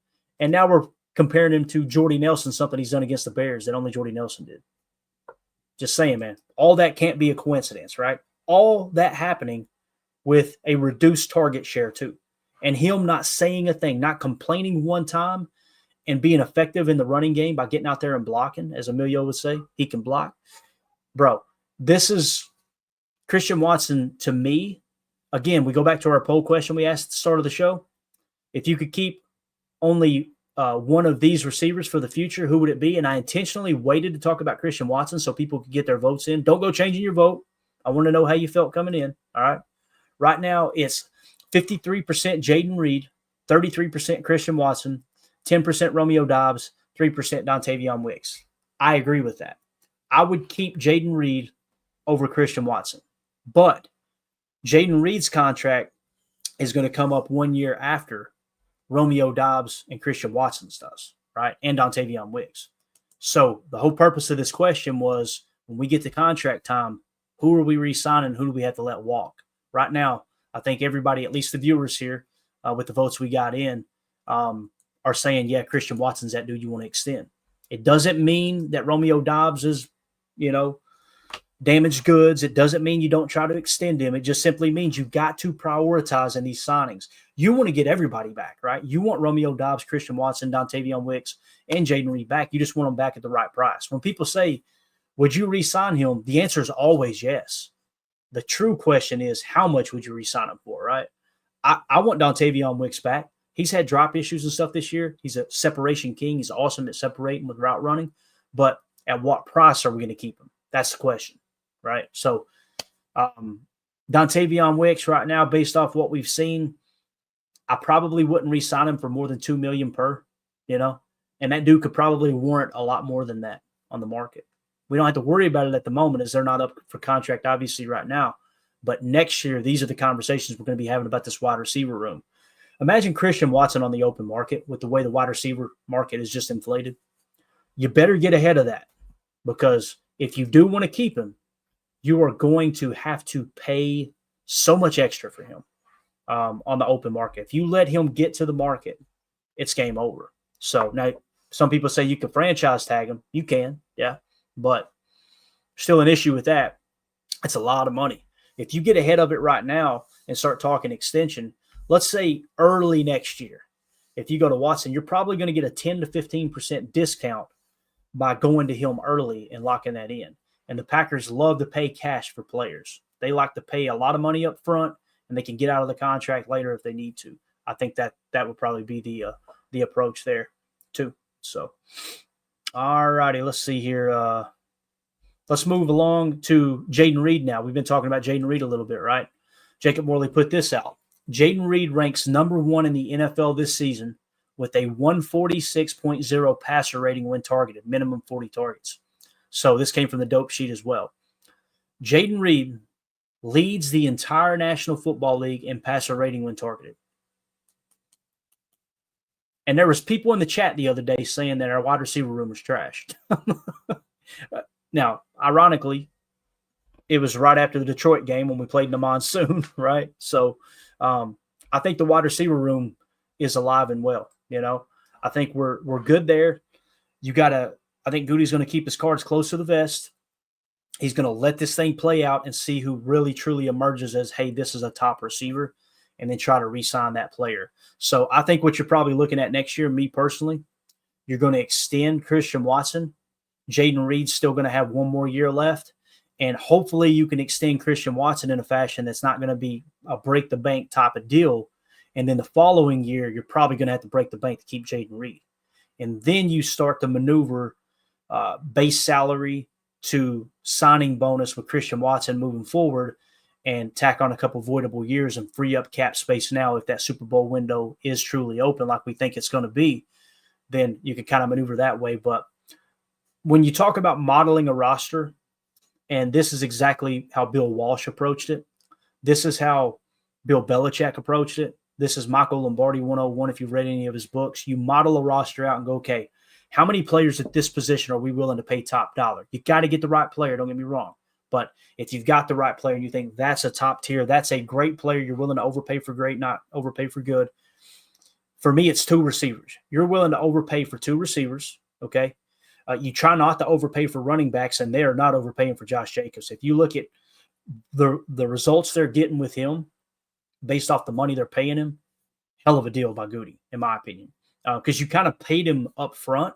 And now we're comparing him to Jordy Nelson, something he's done against the Bears that only Jordy Nelson did. Just saying, man. All that can't be a coincidence, right? All that happening with a reduced target share too. And him not saying a thing, not complaining one time, and being effective in the running game by getting out there and blocking, as Emilio would say. He can block. Bro, this is Christian Watson to me. Again, we go back to our poll question we asked at the start of the show. If you could keep only one of these receivers for the future, who would it be? And I intentionally waited to talk about Christian Watson so people could get their votes in. Don't go changing your vote. I want to know how you felt coming in. All right. Right now, it's 53% Jaden Reed, 33% Christian Watson, 10% Romeo Doubs, 3% Dontavion Wicks. I agree with that. I would keep Jaden Reed over Christian Watson. But Jaden Reed's contract is going to come up 1 year after Romeo Doubs and Christian Watson's does, right? And Dontavion Wicks. So the whole purpose of this question was when we get to contract time, who are we re-signing? Who do we have to let walk? Right now, I think everybody, at least the viewers here, with the votes we got in, are saying, yeah, Christian Watson's that dude you want to extend. It doesn't mean that Romeo Doubs is, damaged goods. It doesn't mean you don't try to extend him. It just simply means you got to prioritize in these signings. You want to get everybody back, right? You want Romeo Doubs, Christian Watson, Dontavion Wicks, and Jaden Reed back. You just want them back at the right price. When people say, would you re-sign him? The answer is always yes. The true question is, how much would you re-sign him for, right? I want Dontavion Wicks back. He's had drop issues and stuff this year. He's a separation king. He's awesome at separating with route running. But at what price are we going to keep him? That's the question, right? So Dontavion Wicks right now, based off what we've seen, I probably wouldn't re-sign him for more than $2 million per, and that dude could probably warrant a lot more than that on the market. We don't have to worry about it at the moment as they're not up for contract, obviously, right now. But next year, these are the conversations we're going to be having about this wide receiver room. Imagine Christian Watson on the open market with the way the wide receiver market is just inflated. You better get ahead of that, because if you do want to keep him, you are going to have to pay so much extra for him on the open market. If you let him get to the market, it's game over. So now some people say you can franchise tag him. You can, yeah, but still an issue with that. It's a lot of money. If you get ahead of it right now and start talking extension, let's say early next year, if you go to Watson, you're probably going to get a 10 to 15% discount by going to him early and locking that in. And the Packers love to pay cash for players. They like to pay a lot of money up front, and they can get out of the contract later if they need to. I think that would probably be the approach there too. So, all righty, let's see here. Let's move along to Jaden Reed now. We've been talking about Jaden Reed a little bit, right? Jacob Morley put this out. Jaden Reed ranks number 1 in the NFL this season with a 146.0 passer rating when targeted, minimum 40 targets. So this came from the dope sheet as well. Jaden Reed leads the entire National Football League in passer rating when targeted. And there was people in the chat the other day saying that our wide receiver room was trash. Now, ironically, it was right after the Detroit game when we played in the monsoon, right? So I think the wide receiver room is alive and well. I think we're good there. I think Goody's going to keep his cards close to the vest. He's going to let this thing play out and see who really truly emerges as, hey, this is a top receiver, and then try to re-sign that player. So I think what you're probably looking at next year, me personally, you're going to extend Christian Watson. Jaden Reed's still going to have 1 more year left. And hopefully you can extend Christian Watson in a fashion that's not going to be a break-the-bank type of deal. And then the following year, you're probably going to have to break the bank to keep Jaden Reed. And then you start to maneuver base salary to signing bonus with Christian Watson moving forward and tack on a couple voidable years and free up cap space now if that Super Bowl window is truly open like we think it's going to be. Then you can kind of maneuver that way. But when you talk about modeling a roster, and this is exactly how Bill Walsh approached it. This is how Bill Belichick approached it. This is Michael Lombardi 101 if you've read any of his books. You model a roster out and go, okay, how many players at this position are we willing to pay top dollar? You got to get the right player, don't get me wrong. But if you've got the right player and you think that's a top tier, that's a great player, you're willing to overpay for great, not overpay for good. For me, it's 2 receivers. You're willing to overpay for 2 receivers, okay? You try not to overpay for running backs, and they are not overpaying for Josh Jacobs. If you look at the results they're getting with him based off the money they're paying him, hell of a deal by Goody, in my opinion. Because you kind of paid him up front,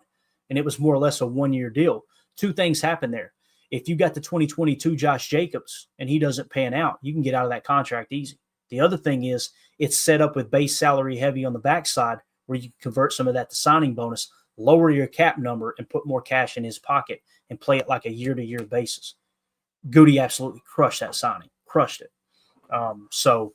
and it was more or less a 1-year deal. 2 things happen there. If you got the 2022 Josh Jacobs and he doesn't pan out, you can get out of that contract easy. The other thing is it's set up with base salary heavy on the backside where you can convert some of that to signing bonus, lower your cap number, and put more cash in his pocket and play it like a year-to-year basis. Goody absolutely crushed that signing. Crushed it. So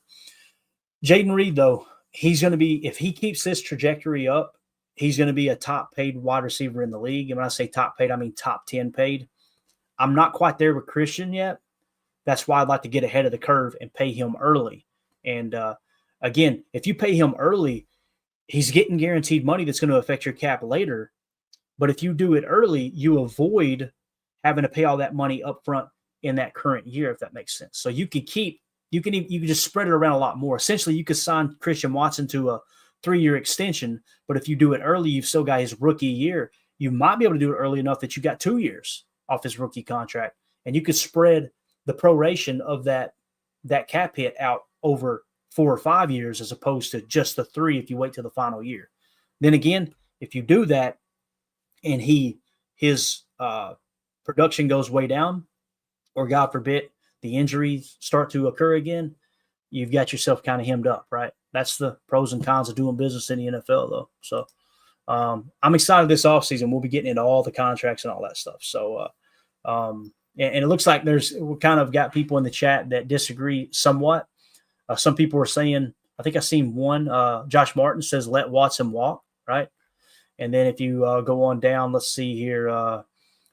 Jaden Reed, though, he's going to be, if he keeps this trajectory up, he's going to be a top-paid wide receiver in the league. And when I say top-paid, I mean top 10 paid. I'm not quite there with Christian yet. That's why I'd like to get ahead of the curve and pay him early. And Again, if you pay him early, he's getting guaranteed money that's going to affect your cap later. But if you do it early, you avoid having to pay all that money up front in that current year, if that makes sense. So you could just spread it around a lot more. Essentially, you could sign Christian Watson to a 3-year extension, but if you do it early, you've still got his rookie year. You might be able to do it early enough that you got 2 years off his rookie contract, and you could spread the proration of that cap hit out over 4 or 5 years as opposed to just the 3 if you wait till the final year. Then again, if you do that and his production goes way down, or God forbid the injuries start to occur again, you've got yourself kind of hemmed up, right? That's the pros and cons of doing business in the NFL, though. So I'm excited this offseason. We'll be getting into all the contracts and all that stuff. So, and it looks like we kind of got people in the chat that disagree somewhat. Some people are saying, I think I've seen one, Josh Martin says, let Watson walk, right? And then if you go on down, let's see here.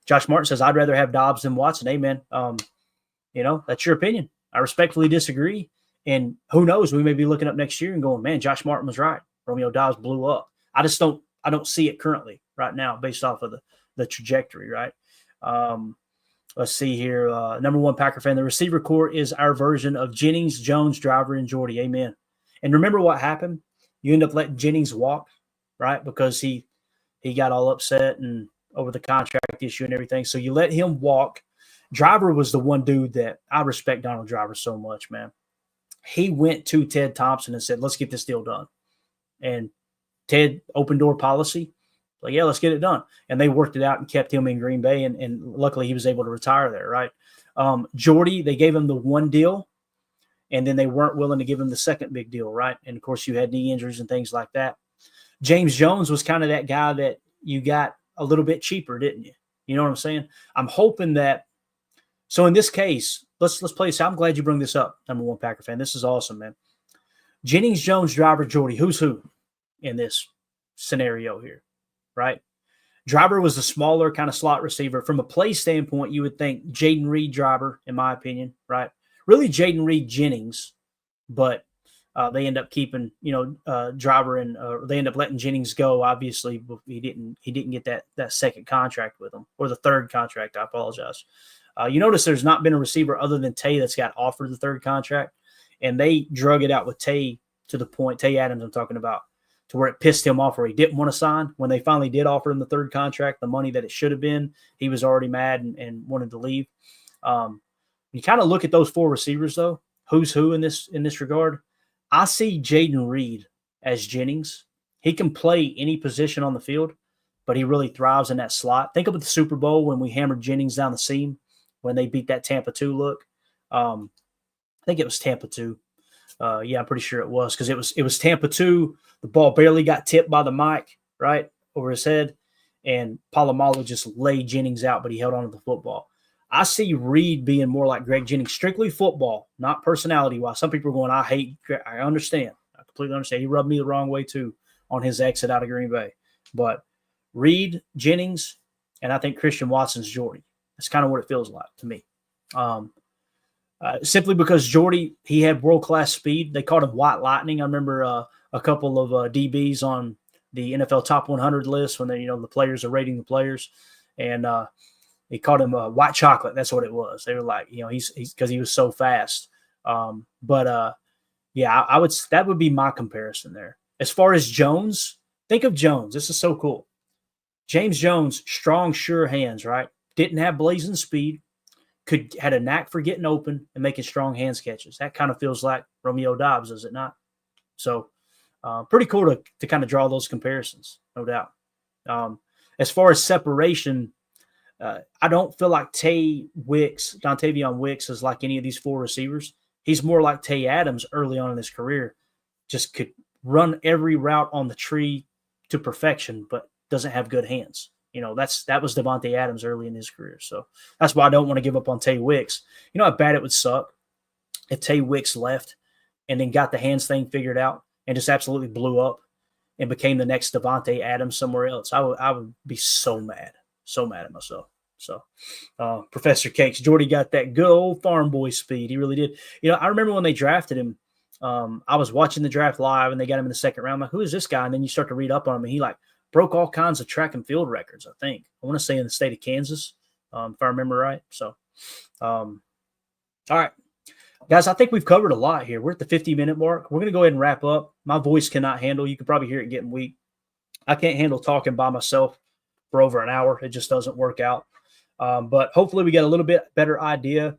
Josh Martin says, I'd rather have Dobbs than Watson. Amen. That's your opinion. I respectfully disagree. And who knows, we may be looking up next year and going, man, Josh Martin was right. Romeo Dobbs blew up. I don't see it currently right now based off of the trajectory, right? Let's see here. Number one Packer fan, the receiver core is our version of Jennings, Jones, Driver, and Jordy. Amen. And remember what happened? You end up letting Jennings walk, right? Because he got all upset and over the contract issue and everything. So you let him walk. Driver was the one dude that I respect Donald Driver so much, man. He went to Ted Thompson and said, let's get this deal done. And Ted, open door policy, like, yeah, let's get it done. And they worked it out and kept him in Green Bay. And luckily he was able to retire there, right? Jordy, they gave him the one deal, and then they weren't willing to give him the second big deal, right? And, of course, you had knee injuries and things like that. James Jones was kind of that guy that you got a little bit cheaper, didn't you? You know what I'm saying? I'm hoping that – so in this case, let's play this out. I'm glad you bring this up, number one Packer fan. This is awesome, man. Jennings, Jones, Driver, Jordy. Who's who in this scenario here, right? Driver was the smaller kind of slot receiver. From a play standpoint, you would think Jaden Reed, Driver, in my opinion, right? Really Jaden Reed, Jennings, but they end up keeping, Driver, and they end up letting Jennings go. Obviously, he didn't get that second contract with him, or the third contract. I apologize. You notice there's not been a receiver other than Tay that's got offered the third contract, and they drug it out with Tay to the point, Tay Adams I'm talking about, to where it pissed him off where he didn't want to sign. When they finally did offer him the third contract, the money that it should have been, he was already mad and wanted to leave. You kind of look at those 4 receivers, though, who's who in this regard. I see Jaden Reed as Jennings. He can play any position on the field, but he really thrives in that slot. Think of the Super Bowl when we hammered Jennings down the seam when they beat that Tampa 2 look. I think it was Tampa 2. Yeah, I'm pretty sure it was, because it was Tampa 2. The ball barely got tipped by the mic, right, over his head, and Polamalu just laid Jennings out, but he held on to the football. I see Reed being more like Greg Jennings, strictly football, not personality-wise. Some people are going, I understand. I completely understand. He rubbed me the wrong way, too, on his exit out of Green Bay. But Reed, Jennings, and I think Christian Watson's Jordy. That's kind of what it feels like to me. Simply because Jordy, he had world-class speed. They called him White Lightning. I remember a couple of DBs on the NFL Top 100 list when the players are rating the players, and they called him White Chocolate. That's what it was. They were like, he's because he was so fast. Yeah, that would be my comparison there. As far as Jones, think of Jones. This is so cool. James Jones, strong, sure hands, right? Didn't have blazing speed. Had a knack for getting open and making strong hands catches. That kind of feels like Romeo Dobbs, does it not? So pretty cool to kind of draw those comparisons, no doubt. As far as separation, I don't feel like Dontavion Wicks is like any of these 4 receivers. He's more like Tay Adams early on in his career. Just could run every route on the tree to perfection, but doesn't have good hands. That was Devontae Adams early in his career. So that's why I don't want to give up on Tay Wicks. You know how bad it would suck if Tay Wicks left and then got the hands thing figured out and just absolutely blew up and became the next Devontae Adams somewhere else. I would be so mad at myself. So Professor Cakes, Jordy got that good old farm boy speed. He really did. I remember when they drafted him, I was watching the draft live, and they got him in the second round. I'm like, who is this guy? And then you start to read up on him, and he like broke all kinds of track and field records. I want to say in the state of Kansas, if I remember right. So, all right, guys, I think we've covered a lot here. We're at the 50-minute mark. We're going to go ahead and wrap up. My voice cannot handle. You can probably hear it getting weak. I can't handle talking by myself for over an hour. It just doesn't work out. But hopefully we get a little bit better idea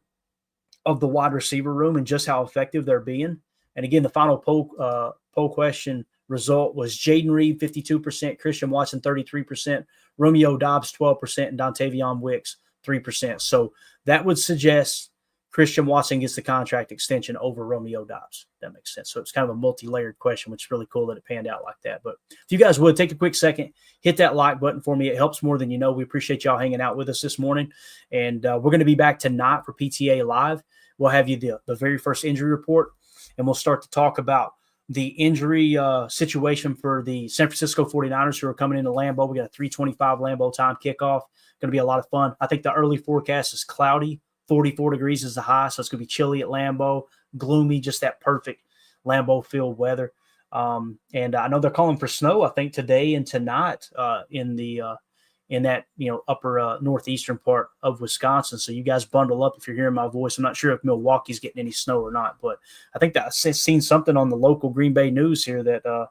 of the wide receiver room and just how effective they're being. And again, the final poll question result was Jaden Reed, 52%, Christian Watson, 33%, Romeo Dobbs, 12%, and Dontavion Wicks, 3%. So that would suggest Christian Watson gets the contract extension over Romeo Dobbs. That makes sense. So it's kind of a multi-layered question, which is really cool that it panned out like that. But if you guys would take a quick second, hit that like button for me. It helps more than you know. We appreciate y'all hanging out with us this morning. And we're going to be back tonight for PTA Live. We'll have you the very first injury report, and we'll start to talk about the injury situation for the San Francisco 49ers who are coming into Lambeau. We got a 3:25 Lambeau time kickoff. Going to be a lot of fun. I think the early forecast is cloudy. 44 degrees is the high, so it's going to be chilly at Lambeau, gloomy, just that perfect Lambeau field weather. And I know they're calling for snow, I think, today and tonight in that upper northeastern part of Wisconsin. So you guys bundle up if you're hearing my voice. I'm not sure if Milwaukee's getting any snow or not, but I think that I've seen something on the local Green Bay news here that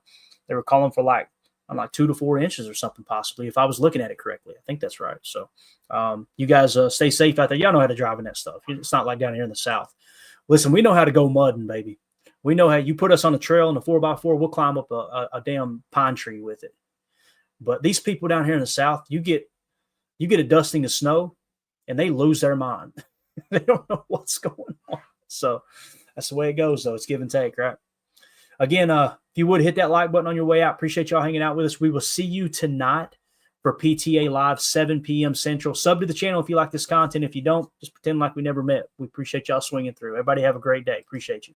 they were calling for like 2 to 4 inches or something, possibly, if I was looking at it correctly. I think that's right. So you guys stay safe out there. Y'all know how to drive in that stuff. It's not like down here in the South. Listen, we know how to go mudding, baby. We know how you put us on a trail in a 4x4, we'll climb up a damn pine tree with it. But these people down here in the South, you get a dusting of snow, and they lose their mind. They don't know what's going on. So that's the way it goes, though. It's give and take, right? Again, if you would hit that like button on your way out, appreciate y'all hanging out with us. We will see you tonight for PTA Live, 7 p.m. Central. Sub to the channel if you like this content. If you don't, just pretend like we never met. We appreciate y'all swinging through. Everybody have a great day. Appreciate you.